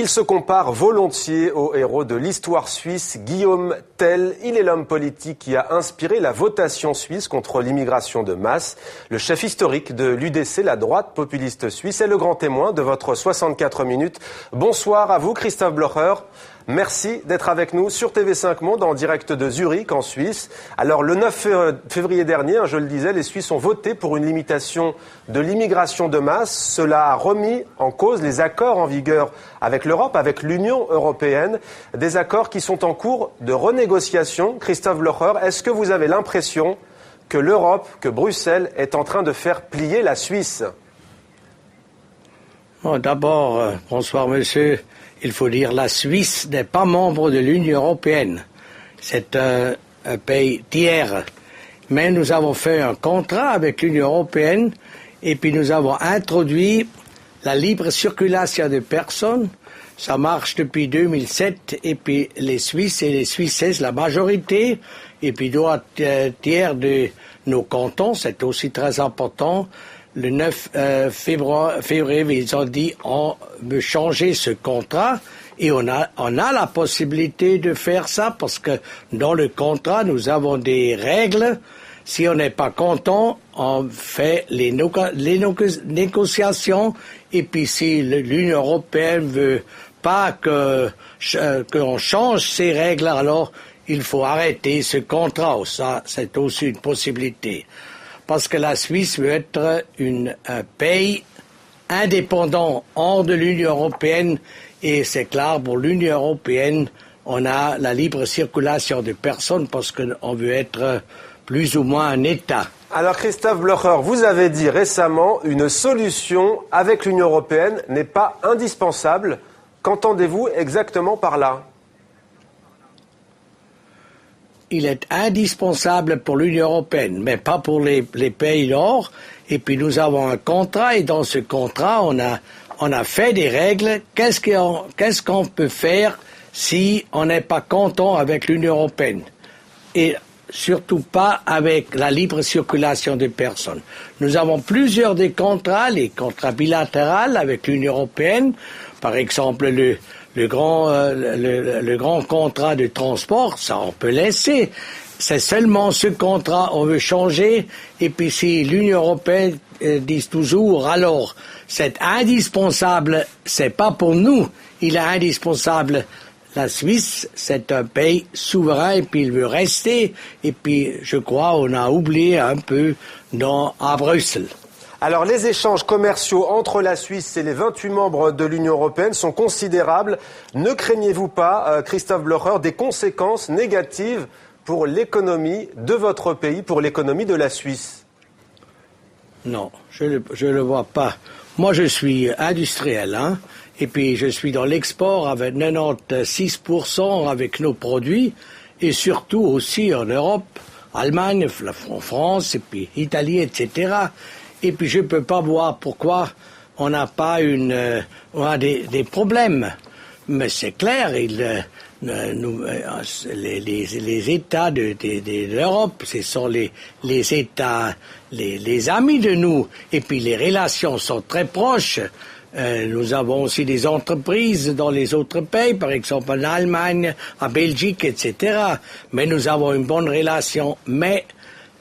Il se compare volontiers au héros de l'histoire suisse, Guillaume Tell. Il est l'homme politique qui a inspiré la votation suisse contre l'immigration de masse. Le chef historique de l'UDC, la droite populiste suisse, est le grand témoin de votre 64 minutes. Bonsoir à vous, Christophe Blocher. Merci d'être avec nous sur TV5 Monde en direct de Zurich en Suisse. Alors le 9 février dernier, je le disais, les Suisses ont voté pour une limitation de l'immigration de masse. Cela a remis en cause les accords en vigueur avec l'Europe, avec l'Union européenne, des accords qui sont en cours de renégociation. Christophe Blocher, est-ce que vous avez l'impression que l'Europe, que Bruxelles est en train de faire plier la Suisse ? Bon, d'abord, bonsoir monsieur. Il faut dire la Suisse n'est pas membre de l'Union européenne. C'est un pays tiers. Mais nous avons fait un contrat avec l'Union européenne et puis nous avons introduit la libre circulation des personnes. Ça marche depuis 2007 et puis les Suisses et les Suissaises, la majorité, et puis d'autres tiers de nos cantons, c'est aussi très important. Le 9 février, ils ont dit on veut changer ce contrat et on a la possibilité de faire ça parce que dans le contrat, nous avons des règles. Si on n'est pas content, on fait les négociations et puis si l'Union européenne veut pas qu'on change ces règles, alors il faut arrêter ce contrat. Ça, c'est aussi une possibilité. Parce que la Suisse veut être un pays indépendant hors de l'Union européenne et c'est clair, pour l'Union européenne, on a la libre circulation des personnes parce qu'on veut être plus ou moins un État. Alors Christophe Blocher, vous avez dit récemment une solution avec l'Union européenne n'est pas indispensable. Qu'entendez-vous exactement par là ? Il est indispensable pour l'Union européenne, mais pas pour les pays nord. Et puis nous avons un contrat, et dans ce contrat, on a fait des règles. Qu'est-ce qu'on peut faire si on n'est pas content avec l'Union européenne? Et surtout pas avec la libre circulation des personnes. Nous avons plusieurs des contrats, les contrats bilatéraux avec l'Union européenne, par exemple le grand contrat de transport, ça on peut laisser. C'est seulement ce contrat on veut changer. Et puis si l'Union européenne dit toujours, alors c'est indispensable, c'est pas pour nous, il est indispensable. La Suisse, c'est un pays souverain et puis il veut rester. Et puis je crois on a oublié un peu à Bruxelles. Alors, les échanges commerciaux entre la Suisse et les 28 membres de l'Union européenne sont considérables. Ne craignez-vous pas, Christophe Blocher, des conséquences négatives pour l'économie de votre pays, pour l'économie de la Suisse ? Non, je le vois pas. Moi, je suis industriel, et puis je suis dans l'export avec 96% avec nos produits, et surtout aussi en Europe, Allemagne, en France, et puis Italie, etc., et puis je ne peux pas voir pourquoi on n'a pas on a des problèmes. Mais c'est clair, les États de l'Europe, ce sont les États, les amis de nous. Et puis les relations sont très proches. Nous avons aussi des entreprises dans les autres pays, par exemple en Allemagne, en Belgique, etc. Mais nous avons une bonne relation. Mais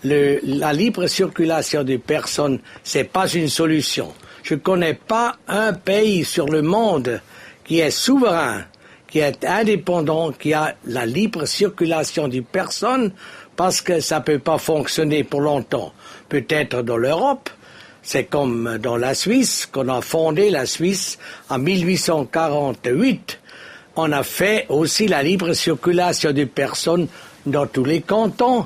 la libre circulation des personnes, c'est pas une solution. Je connais pas un pays sur le monde qui est souverain, qui est indépendant, qui a la libre circulation des personnes, parce que ça peut pas fonctionner pour longtemps. Peut-être dans l'Europe, c'est comme dans la Suisse, qu'on a fondé la Suisse en 1848. On a fait aussi la libre circulation des personnes dans tous les cantons.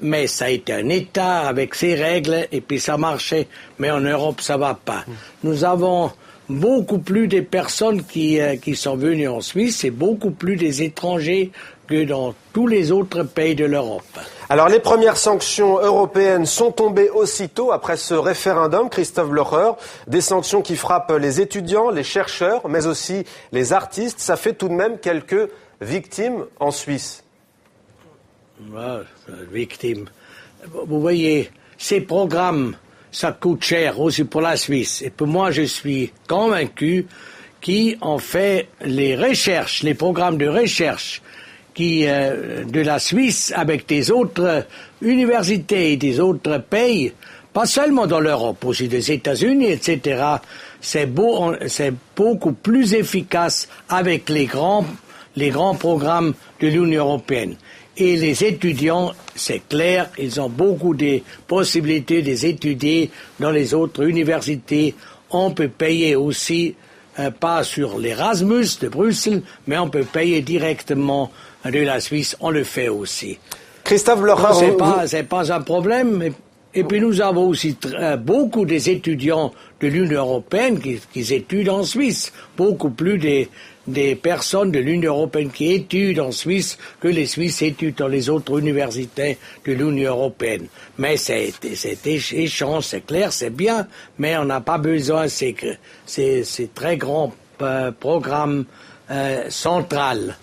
Mais ça a été un État avec ses règles et puis ça marchait. Mais en Europe, ça va pas. Nous avons beaucoup plus de personnes qui sont venues en Suisse et beaucoup plus des étrangers que dans tous les autres pays de l'Europe. Alors les premières sanctions européennes sont tombées aussitôt après ce référendum, Christophe Blocher. Des sanctions qui frappent les étudiants, les chercheurs, mais aussi les artistes. Ça fait tout de même quelques victimes en Suisse. Victime. Vous voyez, ces programmes, ça coûte cher aussi pour la Suisse. Et pour moi, je suis convaincu qui ont fait les recherches, les programmes de recherche de la Suisse avec des autres universités et des autres pays, pas seulement dans l'Europe, aussi des États-Unis, etc. C'est beaucoup plus efficace avec les grands programmes de l'Union européenne. Et les étudiants, c'est clair, ils ont beaucoup de possibilités d'étudier dans les autres universités. On peut payer aussi, pas sur l'Erasmus de Bruxelles, mais on peut payer directement de la Suisse, on le fait aussi. Christophe Blocher, c'est pas un problème. Et puis nous avons aussi beaucoup des étudiants de l'Union européenne qui étudient en Suisse, beaucoup plus des personnes de l'Union européenne qui étudient en Suisse que les Suisses étudient dans les autres universités de l'Union européenne. Mais c'est échange, c'est clair, c'est bien, mais on n'a pas besoin de ces très grands programmes centrale.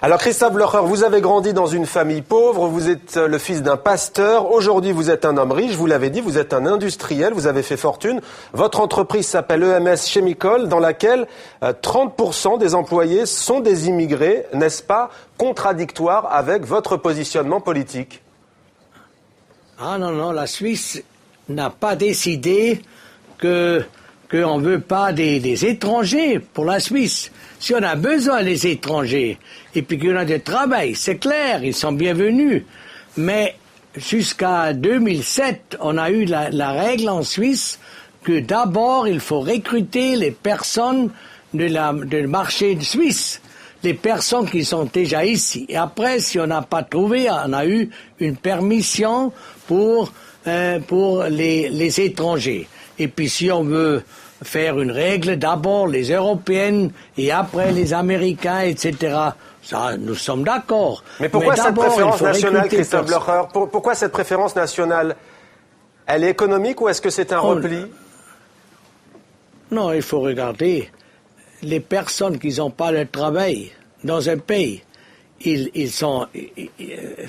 Alors Christophe Blocher, vous avez grandi dans une famille pauvre, vous êtes le fils d'un pasteur, aujourd'hui vous êtes un homme riche, vous l'avez dit, vous êtes un industriel, vous avez fait fortune. Votre entreprise s'appelle EMS Chemical, dans laquelle 30% des employés sont des immigrés, n'est-ce pas contradictoire avec votre positionnement politique? Ah non, la Suisse n'a pas décidé qu'on ne veut pas des étrangers pour la Suisse. Si on a besoin des étrangers et puis qu'on a du travail, c'est clair, ils sont bienvenus. Mais jusqu'à 2007, on a eu la règle en Suisse que d'abord il faut recruter les personnes du marché suisse, les personnes qui sont déjà ici. Et après, si on n'a pas trouvé, on a eu une permission pour les étrangers. Et puis si on veut faire une règle, d'abord les Européennes et après les Américains, etc. Ça, nous sommes d'accord. Mais pourquoi cette préférence nationale, Christophe Blocher? Pourquoi cette préférence nationale? Elle est économique ou est-ce que c'est un repli? Non, il faut regarder. Les personnes qui n'ont pas de travail dans un pays,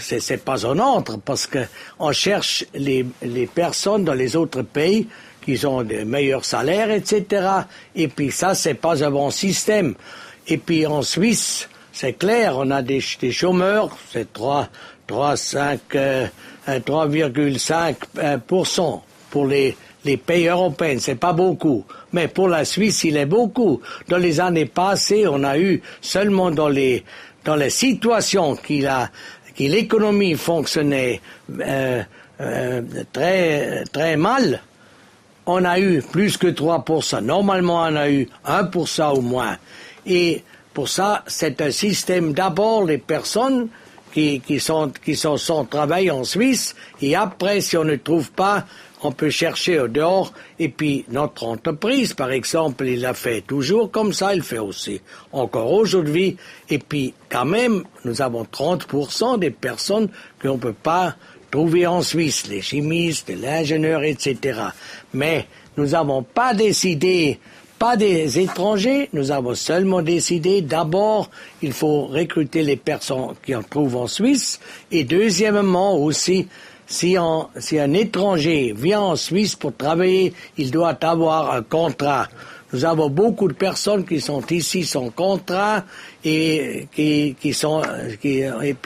c'est pas un ordre parce que on cherche les personnes dans les autres pays qui ont de meilleurs salaires, etc. Et puis ça, c'est pas un bon système. Et puis en Suisse, c'est clair, on a des chômeurs, c'est 3,5% pour les pays européens, c'est pas beaucoup. Mais pour la Suisse, il est beaucoup. Dans les années passées, on a eu seulement dans les situations que l'économie fonctionnait très, très mal, on a eu plus que 3%. Normalement, on a eu 1% au moins. Et pour ça, c'est un système d'abord les personnes qui sont sans travail en Suisse. Et après, si on ne trouve pas, on peut chercher au dehors. Et puis, notre entreprise, par exemple, il l'a fait toujours comme ça, il fait aussi encore aujourd'hui. Et puis, quand même, nous avons 30% des personnes qu'on ne peut pas trouver en Suisse, les chimistes, les ingénieurs, etc. Mais nous n'avons pas décidé, pas des étrangers, nous avons seulement décidé, d'abord, il faut recruter les personnes qui en trouvent en Suisse, et deuxièmement aussi, si un étranger vient en Suisse pour travailler, il doit avoir un contrat. Nous avons beaucoup de personnes qui sont ici sans contrat et puis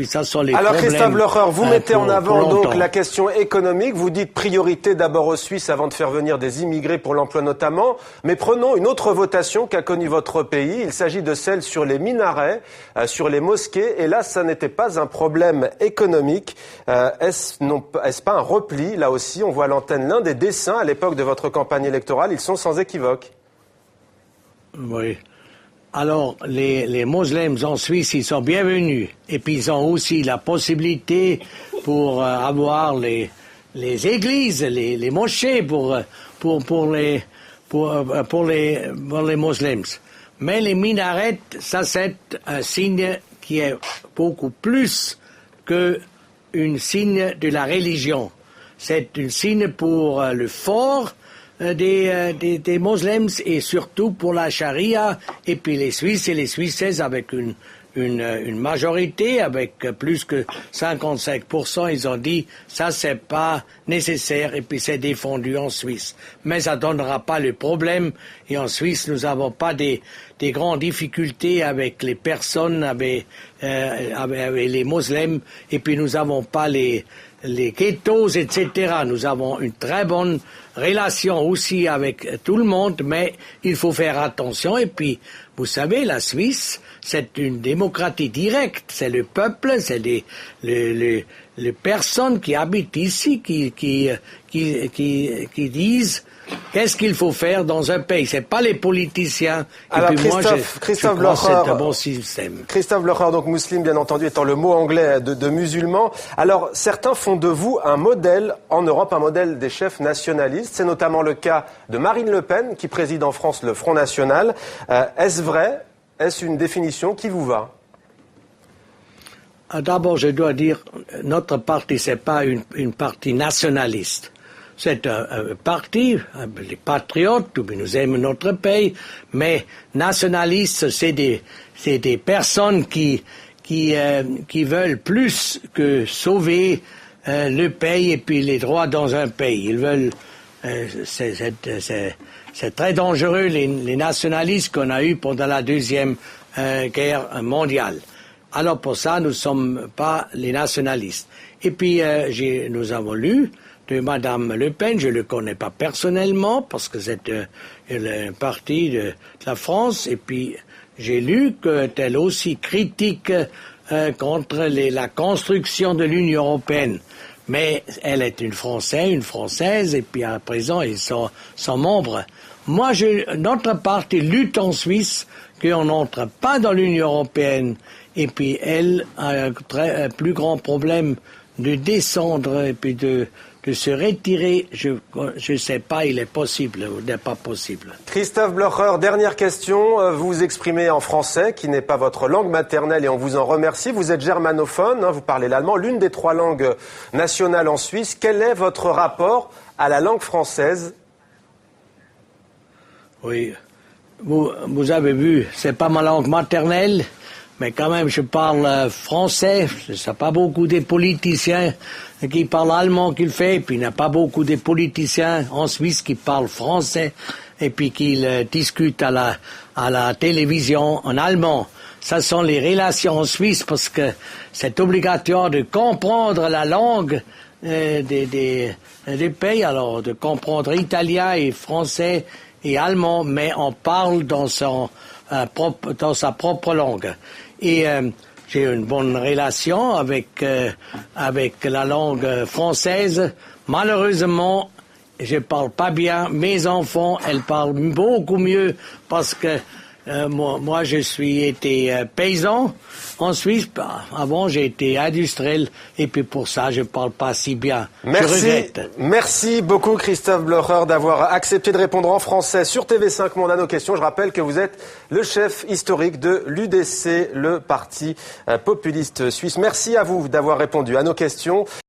ça sont les Alors problèmes. Christophe Blocher, vous mettez en avant donc la question économique. Vous dites priorité d'abord aux Suisses avant de faire venir des immigrés pour l'emploi notamment. Mais prenons une autre votation qu'a connue votre pays. Il s'agit de celle sur les minarets, sur les mosquées. Et là, ça n'était pas un problème économique. Est-ce pas un repli? Là aussi, on voit à l'antenne l'un des dessins à l'époque de votre campagne électorale. Ils sont sans équivoque. Oui. Alors, les musulmans en Suisse, ils sont bienvenus. Et puis, ils ont aussi la possibilité pour avoir les églises, les mosquées pour les musulmans. Mais les minarets, ça, c'est un signe qui est beaucoup plus que un signe de la religion. C'est un signe pour le fort des musulmans et surtout pour la charia et puis les Suisses et les Suissaises avec une une majorité avec plus que 55%. Ils ont dit ça c'est pas nécessaire et puis c'est défendu en Suisse. Mais ça donnera pas le problème et en Suisse nous avons pas des grandes difficultés avec les personnes, avec les musulmans et puis nous avons pas les ghettos, etc. Nous avons une très bonne relation aussi avec tout le monde, mais il faut faire attention. Et puis, vous savez, la Suisse, c'est une démocratie directe. C'est le peuple, c'est les personnes qui habitent ici qui disent qu'est-ce qu'il faut faire dans un pays. C'est pas les politiciens. Alors, et puis moi, je crois que c'est un bon système. Christophe Blocher, donc musulman, bien entendu, étant le mot anglais de musulman. Alors, certains font de vous un modèle en Europe, un modèle des chefs nationalistes. C'est notamment le cas de Marine Le Pen, qui préside en France le Front National. Est-ce vrai? Est-ce une définition qui vous va? D'abord, je dois dire, notre parti, c'est pas une parti nationaliste. C'est un parti, les patriotes, nous aimons notre pays, mais nationalistes, c'est des personnes qui veulent plus que sauver le pays et puis les droits dans un pays. Ils veulent, c'est très dangereux les nationalistes qu'on a eu pendant la Deuxième Guerre mondiale. Alors pour ça, nous sommes pas les nationalistes. Et puis nous avons lu de Madame Le Pen, je le connais pas personnellement parce que c'est un parti de la France. Et puis j'ai lu qu'elle aussi critique contre la construction de l'Union européenne. Mais elle est une Française, et puis à présent ils sont membres. Moi, notre parti lutte en Suisse qu'on n'entre pas dans l'Union européenne. Et puis elle a un plus grand problème de descendre et puis de se retirer. Je sais pas, il est possible ou n'est pas possible. Christophe Blocher, dernière question. Vous vous exprimez en français, qui n'est pas votre langue maternelle, et on vous en remercie. Vous êtes germanophone, vous parlez l'allemand, l'une des 3 langues nationales en Suisse. Quel est votre rapport à la langue française? Oui, vous avez vu, c'est pas ma langue maternelle. Mais quand même, je parle français. Il n'y a pas beaucoup de politiciens qui parlent allemand qu'il fait. Et puis, il n'y a pas beaucoup de politiciens en Suisse qui parlent français et puis qui discutent à la télévision en allemand. Ça sont les relations en Suisse parce que c'est obligatoire de comprendre la langue des pays. Alors, de comprendre italien et français et allemand, mais on parle dans sa propre langue. Et j'ai une bonne relation avec la langue française. Malheureusement, je parle pas bien. Mes enfants, elles parlent beaucoup mieux parce que moi je suis été paysan en Suisse. Avant, j'ai été industriel et puis pour ça, je parle pas si bien. Merci. Je regrette. Merci beaucoup, Christophe Blocher, d'avoir accepté de répondre en français sur TV5 Monde à nos questions. Je rappelle que vous êtes le chef historique de l'UDC, le parti populiste suisse. Merci à vous d'avoir répondu à nos questions.